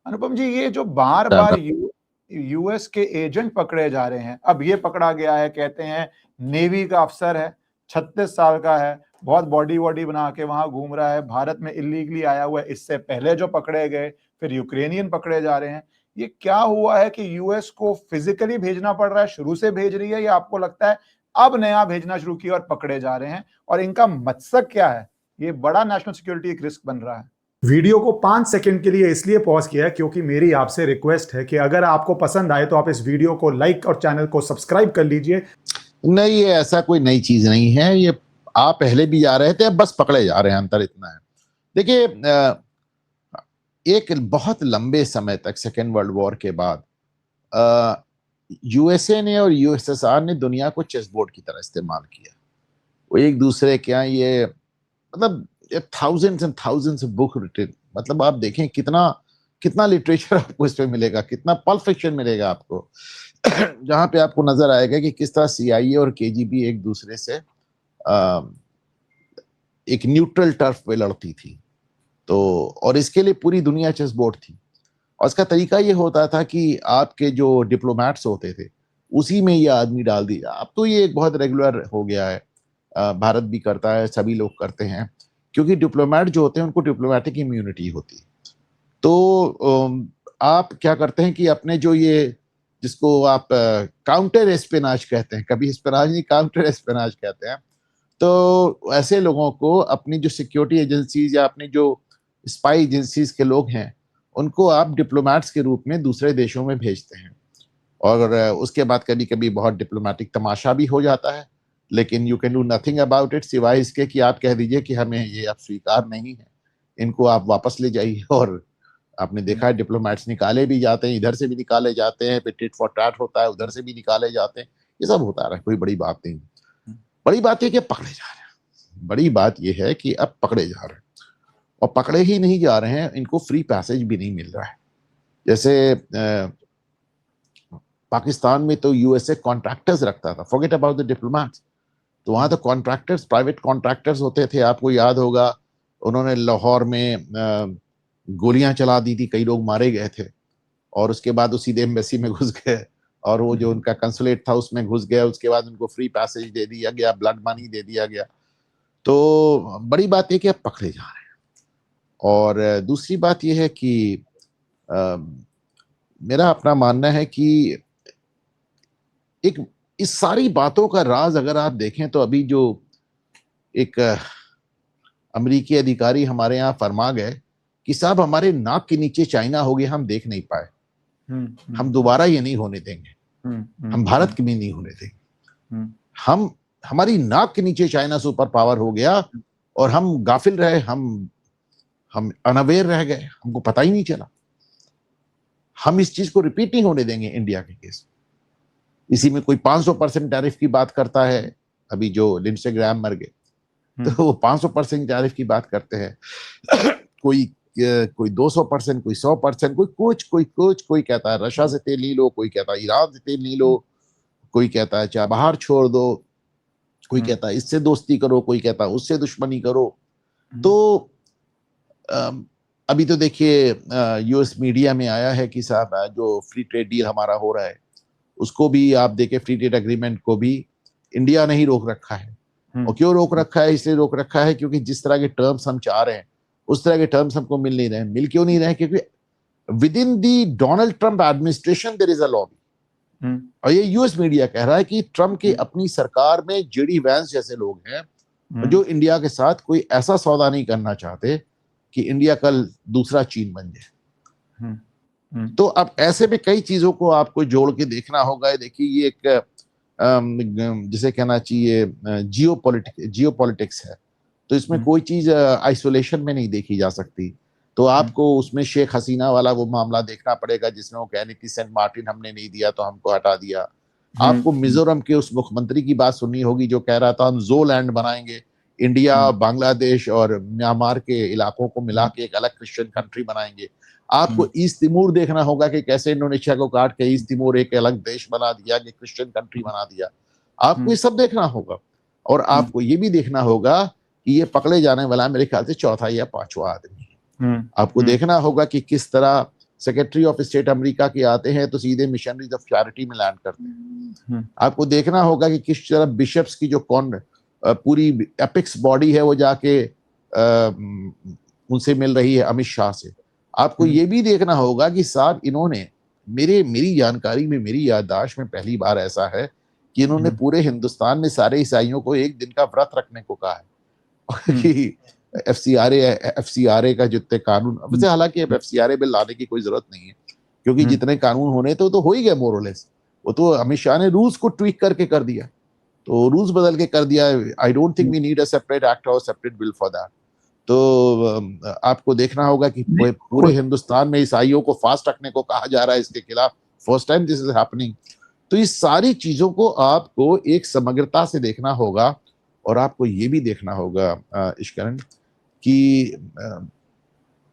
अनुपम जी, ये जो बार बार यूएस के एजेंट पकड़े जा रहे हैं, अब ये पकड़ा गया है, कहते हैं नेवी का अफसर है, 36 साल का है, बहुत बॉडी वॉडी बना के वहां घूम रहा है, भारत में इलीगली आया हुआ है। इससे पहले जो पकड़े गए, फिर यूक्रेनियन पकड़े जा रहे हैं। ये क्या हुआ है कि यूएस को फिजिकली भेजना पड़ रहा है, शुरू से भेज रही है, या आपको लगता है अब नया भेजना शुरू किया और पकड़े जा रहे हैं? और इनका मकसद क्या है? ये बड़ा नेशनल सिक्योरिटी एक रिस्क बन रहा है। वीडियो को 5 सेकंड के लिए इसलिए पॉज किया है क्योंकि मेरी आपसे रिक्वेस्ट है कि अगर आपको पसंद आए तो आप इस वीडियो को लाइक और चैनल को सब्सक्राइब कर लीजिए। नहीं, ये ऐसा कोई नई चीज नहीं है। ये आप पहले भी जा रहे थे, अब बस पकड़े जा रहे हैं, अंतर इतना है। देखिए, एक बहुत लंबे समय तक सेकेंड वर्ल्ड वॉर के बाद यूएसए ने और यूएसएसआर ने दुनिया को चेस बोर्ड की तरह इस्तेमाल किया। वो एक दूसरे के यहाँ ये मतलब thousands and thousands of book written, मतलब आप देखें कितना लिटरेचर आपको इसमें मिलेगा, कितना पल्प फिक्शन मिलेगा आपको, जहां पे आपको नजर आएगा कि किस तरह सीआईए और केजीबी एक दूसरे से एक न्यूट्रल टर्फ पे लड़ती थी। तो और इसके लिए पूरी दुनिया चेस बोर्ड थी, और इसका तरीका ये होता था कि आपके जो डिप्लोमैट्स होते थे उसी में ये आदमी डाल दिया। अब तो ये एक बहुत रेगुलर हो गया है, भारत भी करता है, सभी लोग करते हैं, क्योंकि डिप्लोमैट जो होते हैं उनको डिप्लोमैटिक इम्यूनिटी होती है। तो आप क्या करते हैं कि अपने जो ये जिसको आप काउंटर एस्पिनाज कहते हैं, कभी एस्पिनाज नहीं, काउंटर एस्पिनाज कहते हैं, तो ऐसे लोगों को अपनी जो सिक्योरिटी एजेंसीज या अपनी जो स्पाई एजेंसीज के लोग हैं उनको आप डिप्लोमैट्स के रूप में दूसरे देशों में भेजते हैं। और उसके बाद कभी कभी बहुत डिप्लोमैटिक तमाशा भी हो जाता है, लेकिन you can do nothing about it, सिवाय इसके कि आप कह दीजिए कि हमें ये अब स्वीकार नहीं है, इनको आप वापस ले जाइए। और आपने देखा है डिप्लोमैट्स निकाले भी जाते हैं, इधर से भी निकाले जाते हैं, फिर टिट फॉर टैट होता है, उधर से भी निकाले जाते हैं, ये सब होता रहा, कोई बड़ी बात नहीं। बड़ी बात है कि पकड़े जा रहे हैं, बड़ी बात यह है कि अब पकड़े जा रहे हैं, और पकड़े ही नहीं जा रहे हैं, इनको फ्री पैसेज भी नहीं मिल रहा है। जैसे पाकिस्तान में तो यूएसए कॉन्ट्रैक्टर्स रखता था, फॉरगेट अबाउट द डिप्लोमैट्स, तो वहां तो कॉन्ट्रैक्टर्स, प्राइवेट कॉन्ट्रैक्टर्स होते थे। आपको याद होगा उन्होंने लाहौर में गोलियां चला दी थी, कई लोग मारे गए थे, और उसके बाद उसी एम्बेसी में घुस गए, और वो जो उनका कंसुलेट था उसमें घुस गए, उसके बाद उनको फ्री पैसेज दे दिया गया, ब्लड मनी दे दिया गया। तो बड़ी बात यह कि अब पकड़े जा रहे हैं। और दूसरी बात यह है कि मेरा अपना मानना है कि एक इस सारी बातों का राज अगर आप देखें तो अभी जो एक अमेरिकी अधिकारी हमारे यहाँ फरमा गए कि साहब हमारे नाक के नीचे चाइना हो गया, हम देख नहीं पाए, हम दोबारा ये नहीं होने देंगे, हम भारत के भी नहीं होने देंगे। हम हमारी नाक के नीचे चाइना सुपर पावर हो गया और हम गाफिल रहे, हम अनअवेयर रह गए, हमको पता ही नहीं चला। हम इस चीज को रिपीट नहीं होने देंगे इंडिया के केस। इसी में कोई 500% टैरिफ की बात करता है, अभी जो लिंडसे ग्राहम मर गए तो वो 500% टैरिफ की बात करते हैं, कोई 200%, कोई 100%, कोई कहता है रशिया से तेल नहीं लो, कोई कहता है ईरान से तेल नहीं लो, कोई कहता है चाहे बाहर छोड़ दो, कोई कहता है इससे दोस्ती करो, कोई कहता है उससे दुश्मनी करो। तो अभी तो देखिए यूएस मीडिया में आया है कि साहब जो फ्री ट्रेड डील हमारा हो रहा है उसको भी आप देखें, फ्री ट्रेड एग्रीमेंट को भी इंडिया ने ही रोक रखा है। और क्यों रोक रखा है? इसलिए रोक रखा है क्योंकि जिस तरह के टर्म्स हम चाह रहे हैं उस तरह के टर्म्स हमको मिल नहीं रहे। मिल क्यों नहीं रहे? क्योंकि within the Donald Trump administration there is a lobby, और ये यूएस मीडिया कह रहा है कि ट्रंप की अपनी सरकार में जेडी वैंस जैसे लोग हैं जो इंडिया के साथ कोई ऐसा सौदा नहीं करना चाहते कि इंडिया कल दूसरा चीन बन जाए। तो अब ऐसे में कई चीजों को आपको जोड़ के देखना होगा। देखिए ये एक जिसे कहना चाहिए जियोपॉलिटिक्स है, तो इसमें कोई चीज आइसोलेशन में नहीं देखी जा सकती। तो आपको उसमें शेख हसीना वाला वो मामला देखना पड़ेगा जिसमें वो कहने की सेंट मार्टिन हमने नहीं दिया तो हमको हटा दिया। आपको मिजोरम के उस मुख्यमंत्री की बात सुननी होगी जो कह रहा था हम जो लैंड बनाएंगे, इंडिया, बांग्लादेश और म्यांमार के इलाकों को मिला के एक अलग क्रिश्चियन कंट्री बनाएंगे। आपको ईस्ट तिमोर देखना होगा कि कैसे इंडोनेशिया को काट के ईस्ट तिमोर एक अलग देश बना दिया, कि क्रिश्चियन कंट्री बना दिया। आपको ये सब देखना होगा, और आपको ये भी देखना होगा कि ये पकड़े जाने वाला मेरे ख्याल से चौथा या पांचवा आदमी है। आपको देखना होगा कि किस तरह सेक्रेटरी ऑफ स्टेट अमेरिका के आते हैं तो सीधे मिशनरीज ऑफ चैरिटी में लैंड करते हैं। आपको देखना होगा कि किस तरह बिशप्स की जो पूरी एपिक्स बॉडी है वो जाके उनसे मिल रही है अमित शाह से। आपको ये भी देखना होगा कि साहब इन्होंने मेरी जानकारी में, मेरी याददाश्त में पहली बार ऐसा है कि इन्होंने पूरे हिंदुस्तान में सारे ईसाइयों को एक दिन का व्रत रखने को कहा है कि एफसीआरए का जितने कानून, वैसे हालांकि एफसीआरए बिल लाने की कोई जरूरत नहीं है क्योंकि जितने कानून होने थे तो हो ही गए मोरलेस। वो तो अमित शाह ने रूल्स को ट्वीक करके कर दिया, तो रूल्स बदल के कर दिया। I don't think we need a separate act और सेपरेट बिल फॉर दैट। तो आपको देखना होगा कि पूरे हिंदुस्तान में ईसाइयों को फास्ट रखने को कहा जा रहा है, इसके खिलाफ first time this is happening. तो इस सारी चीजों को आपको एक समग्रता से देखना होगा और आपको ये भी देखना होगा इश्करण कि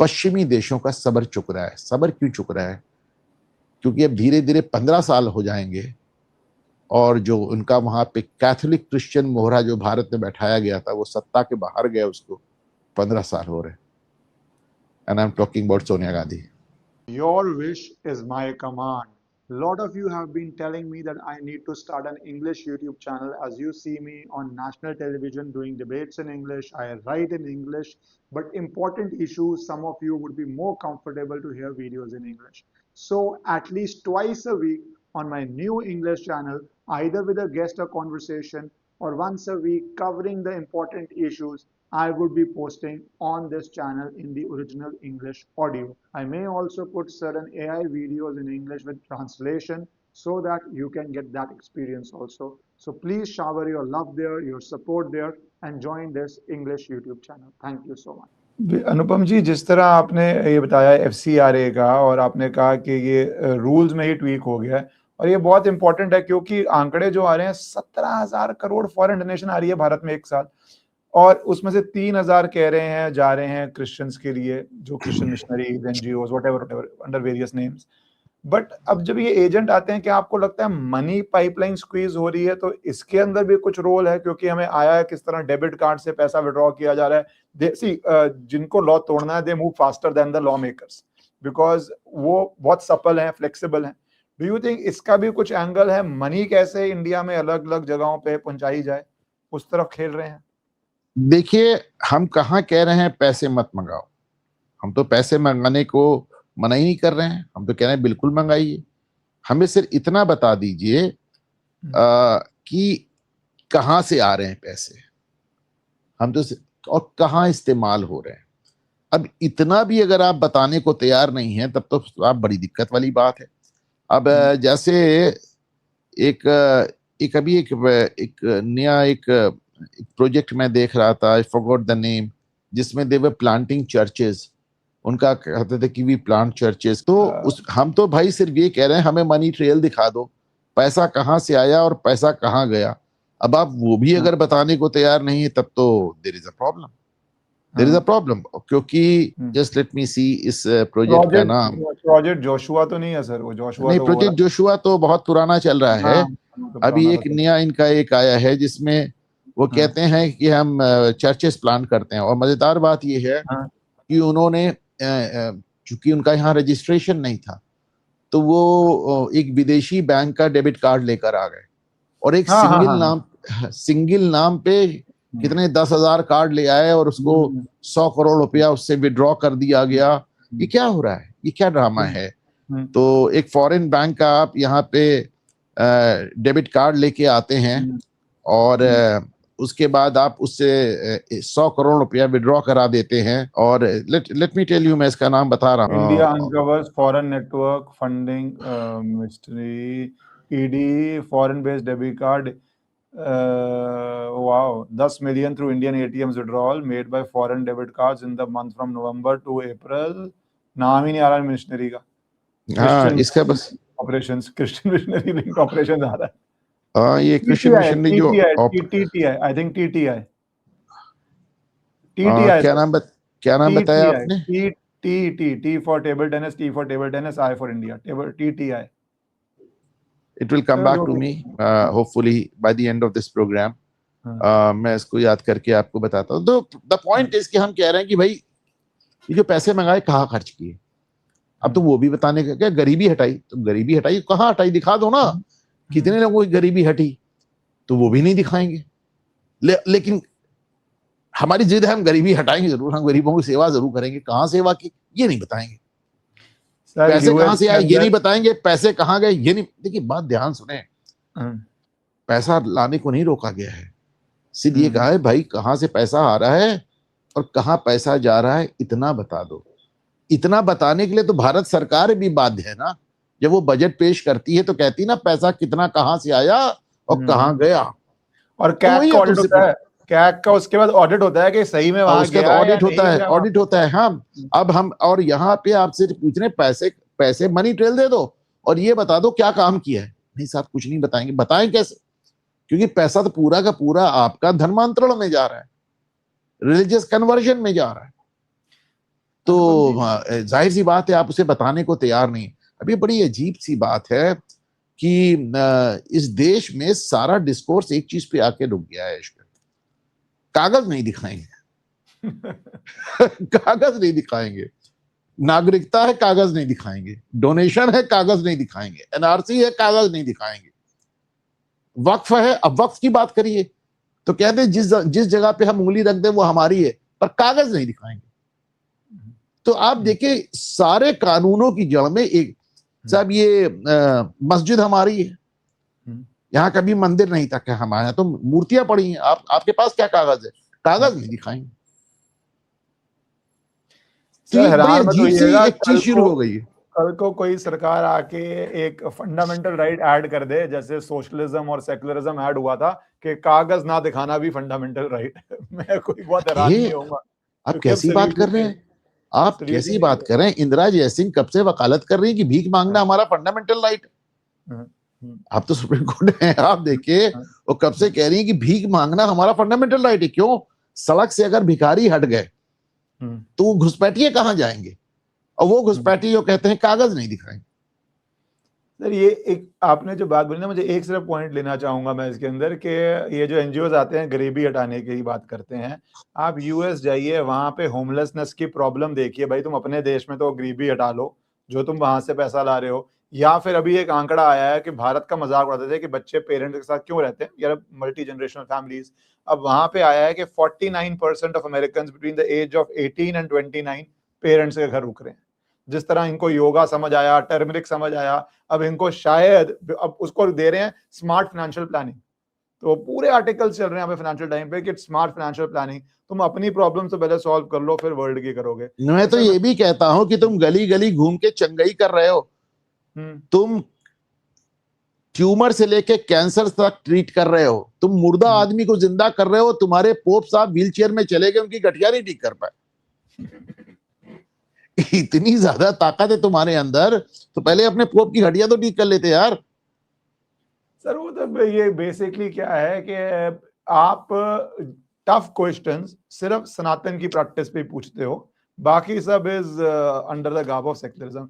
पश्चिमी देशों का सब्र चुक रहा है। सब्र क्यों चुक रहा है? क्योंकि अब धीरे धीरे 15 साल हो जाएंगे और जो उनका वहां पे कैथोलिक क्रिश्चियन मोहरा जो भारत में बैठाया गया था वो सत्ता के बाहर गया, उसको 15 साल हो रहे। And I am talking about Sonia Gandhi. Your wish is my command. A lot of you have been telling me that I need to start an English YouTube channel. As you see me on national television doing debates in English, I write in English, but important issues, some of you would be more comfortable to hear videos in English. So at least twice a week on my new English channel, either with a guest or conversation, or once a week covering the important issues, I would be posting on this channel in the original English audio. I may also put certain AI videos in English with translation so that you can get that experience also. So please shower your love there, your support there, and join this English YouTube channel. Thank you so much. अनुपम जी, जिस तरह आपने ये बताया FCRA का और आपने कहा कि ये रूल्स में ही ट्वीक हो गया है और ये बहुत इंपॉर्टेंट है क्योंकि आंकड़े जो आ रहे हैं 17,000 करोड़ फॉरेन डोनेशन आ रही है भारत में एक साल, और उसमें से 3,000 कह रहे हैं जा रहे हैं क्रिश्चियंस के लिए, जो Christian missionaries, NGOs, whatever under various names. But अब जब ये एजेंट आते हैं, क्या आपको लगता है मनी पाइपलाइन स्क्वीज हो रही है? तो इसके अंदर भी कुछ रोल है, क्योंकि हमें आया है किस तरह डेबिट कार्ड से पैसा विड्रॉ किया जा रहा है। जिनको लॉ तोड़ना है, they move faster than the law makers because वो बहुत सफल हैं, फ्लेक्सिबल हैं। डू यू थिंक इसका भी कुछ एंगल है? मनी कैसे इंडिया में अलग अलग जगहों पे पहुंचाई जाए, उस तरफ खेल रहे हैं? देखिए, हम कहाँ कह रहे हैं पैसे मत मंगाओ। हम तो पैसे मंगाने को मना ही नहीं कर रहे हैं, हम तो कह रहे हैं बिल्कुल मंगाइए। हमें सिर्फ इतना बता दीजिए कि कहाँ से आ रहे हैं पैसे, हम तो और कहाँ इस्तेमाल हो रहे हैं। अब इतना भी अगर आप बताने को तैयार नहीं है तब तो आप बड़ी दिक्कत वाली बात है। अब जैसे एक नया प्रोजेक्ट मैं देख रहा था, आई फॉरगॉट द नेम, जिसमें दे वर प्लांटिंग चर्चेस। उनका कहते थे कि वी प्लांट चर्चेस। तो हम तो भाई सिर्फ ये कह रहे हैं हमें मनी ट्रेल दिखा दो, पैसा कहाँ से आया और पैसा कहाँ गया। अब आप वो भी अगर बताने को तैयार नहीं है तब तो देयर इज अ प्रॉब्लम। क्योंकि जस्ट लेट मी सी, इस प्रोजेक्ट का नाम प्रोजेक्ट जोशुआ तो नहीं है सर? वो जोशुआ नहीं, प्रोजेक्ट जोशुआ तो बहुत पुराना चल रहा है। अभी एक नया इनका एक आया है जिसमें वो कहते हैं कि हम चर्चेस प्लान करते हैं। और मजेदार बात ये है कि उन्होंने चूंकि उनका यहाँ रजिस्ट्रेशन नहीं था तो वो एक विदेशी बैंक का डेबिट कार्ड लेकर आ गए और एक सिंगल नाम पे कितने 10,000 कार्ड ले आए और उसको 100 करोड़ रुपया उससे विड्रॉ कर दिया गया। ये क्या हो रहा है? ये क्या ड्रामा है? तो एक फॉरेन बैंक का आप यहाँ पे डेबिट कार्ड लेके आते हैं और उसके बाद आप उससे 100 करोड़ रुपया विड्रॉ करा देते हैं। और लेट मी टेल यू, मैं इसका नाम बता रहा हूँ। India uncovers foreign network funding mystery, ED foreign based debit card, wow, 10 million through Indian ATMs withdrawal made by foreign debit cards in the month from November to April। नाम ही नहीं आ रहा missionary का। हाँ, इसका बस operations, Christian missionary link operation आ रहा है। हाँ, ये क्रिश्चियन मिशनरी जो TTI, आई थिंक TTI क्या नाम बताया आपने? T for table tennis, T for table tennis, I for India, TTI। It will come back to me hopefully by the end of this program। मैं इसको याद करके आपको बताता हूँ। तो the point is कि हम कह रहे हैं कि भाई ये जो पैसे मंगाए कहाँ खर्च किए? अब तो वो भी बताने का क्या, गरीबी हटाई, तो गरीबी हटाई कहाँ हटाई दिखा दो ना, कितने लोगों की गरीबी हटी, तो वो भी नहीं दिखाएंगे। लेकिन हमारी जिद है हम गरीबी हटाएंगे जरूर, हम गरीबों की सेवा जरूर करेंगे, कहाँ सेवा की ये नहीं बताएंगे, सर पैसे कहाँ से आए ये अंदर नहीं बताएंगे, पैसे कहाँ गए ये नहीं। देखिए बात ध्यान सुने, पैसा लाने को नहीं रोका गया है, सिर्फ ये कहा है भाई कहाँ से पैसा आ रहा है और कहाँ पैसा जा रहा है इतना बता दो। इतना बताने के लिए तो भारत सरकार भी बाध्य है ना, जब वो बजट पेश करती है तो कहती है ना पैसा कितना कहाँ से आया और कहाँ गया। और तो कैग वही का है, ऑडिट होता है, कैग का उसके बाद ऑडिट होता है कि सही में वहां उसका तो गया है या ऑडिट होता नहीं है, गया ऑडिट होता है। हाँ अब हम और यहाँ पे आपसे पूछ रहे पैसे, पैसे मनी ट्रेल दे दो और ये बता दो क्या काम किया है। नहीं साहब कुछ नहीं बताएंगे, बताएं कैसे, क्योंकि पैसा तो पूरा का पूरा आपका धर्मांतरण में जा रहा है, रिलीजियस कन्वर्जन में जा रहा है। तो जाहिर सी बात है आप उसे बताने को तैयार नहीं। अभी बड़ी अजीब सी बात है कि इस देश में सारा डिस्कोर्स एक चीज पे आके रुक गया है, कागज नहीं दिखाएंगे कागज नहीं दिखाएंगे, नागरिकता है कागज नहीं दिखाएंगे, डोनेशन है कागज नहीं दिखाएंगे, एनआरसी है कागज नहीं दिखाएंगे, वक्फ है, अब वक्फ की बात करिए तो कहते हैं जिस जगह पे हम उंगली रख दें वो हमारी है, पर कागज नहीं दिखाएंगे। तो आप देखिए सारे कानूनों की जड़ में एक, साहब ये मस्जिद हमारी है, यहाँ कभी मंदिर नहीं था क्या हमारे यहाँ तो मूर्तियां पड़ी हैं, आपके पास क्या कागज है, कागज नहीं दिखाएंगे। तो ये बड़ी अजीब सी एक चीज शुरू हो गई है। कल को कोई सरकार आके एक फंडामेंटल राइट ऐड कर दे, जैसे सोशलिज्म और सेकुलरिज्म ऐड हुआ था कि कागज ना दिखाना भी फंडामेंटल राइट मैं कोई बहुत हैरान नहीं होऊंगा। आप कैसी बात कर रहे हैं, आप कैसी बात कर रहे हैं? इंदिरा जयसिंह कब से वकालत कर रही है कि भीख मांगना हमारा फंडामेंटल राइट है। आप तो सुप्रीम कोर्ट हैं, आप देखिए वो कब से कह रही है कि भीख मांगना हमारा फंडामेंटल राइट है। क्यों? सड़क से अगर भिखारी हट गए तो घुसपैठिए कहां जाएंगे, और वो घुसपैठी जो कहते हैं कागज नहीं दिखाएंगे। सर ये एक आपने जो बात बोली ना, मुझे एक सिर्फ पॉइंट लेना चाहूंगा मैं इसके अंदर कि ये जो एनजीओज आते हैं गरीबी हटाने की बात करते हैं, आप यूएस जाइए वहां पे होमलेसनेस की प्रॉब्लम देखिए। भाई तुम अपने देश में तो गरीबी हटा लो जो तुम वहां से पैसा ला रहे हो। या फिर अभी एक आंकड़ा आया है कि भारत का मजाक उड़ाते थे कि बच्चे पेरेंट्स के साथ क्यों रहते हैं यार, मल्टी जनरेशनल फैमिलीज। अब वहां पे आया है कि 49% of American between the age of 18 and 29 parents के घर रुक रहे हैं। जिस तरह इनको योगा समझ आया, टर्मरिक समझ आया, अब इनको शायद अब उसको दे रहे हैं स्मार्ट फाइनेंशियल प्लानिंग। तो पूरे आर्टिकल चल रहे हैं फाइनेंशियल टाइम पे कि स्मार्ट फाइनेंशियल प्लानिंग, तुम अपनी प्रॉब्लम तो पहले सॉल्व कर लो फिर वर्ल्ड की करोगे। मैं तो ये भी कहता हूं कि तुम गली गली घूम के चंगई कर रहे हो, तुम ट्यूमर से लेके कैंसर तक ट्रीट कर रहे हो, तुम मुर्दा आदमी को जिंदा कर रहे हो। तुम्हारे पोप साहब व्हीलचेयर में चले गए, उनकी गठिया नहीं ठीक कर पाए इतनी ज्यादा ताकत है तुम्हारे अंदर, तो पहले अपने पोप की हड्डियां तो ठीक कर लेते यार। सर वो तो ये बेसिकली क्या है कि आप टफ क्वेश्चंस सिर्फ सनातन की प्रैक्टिस पे पूछते हो, बाकी सब is under the garb of secularism.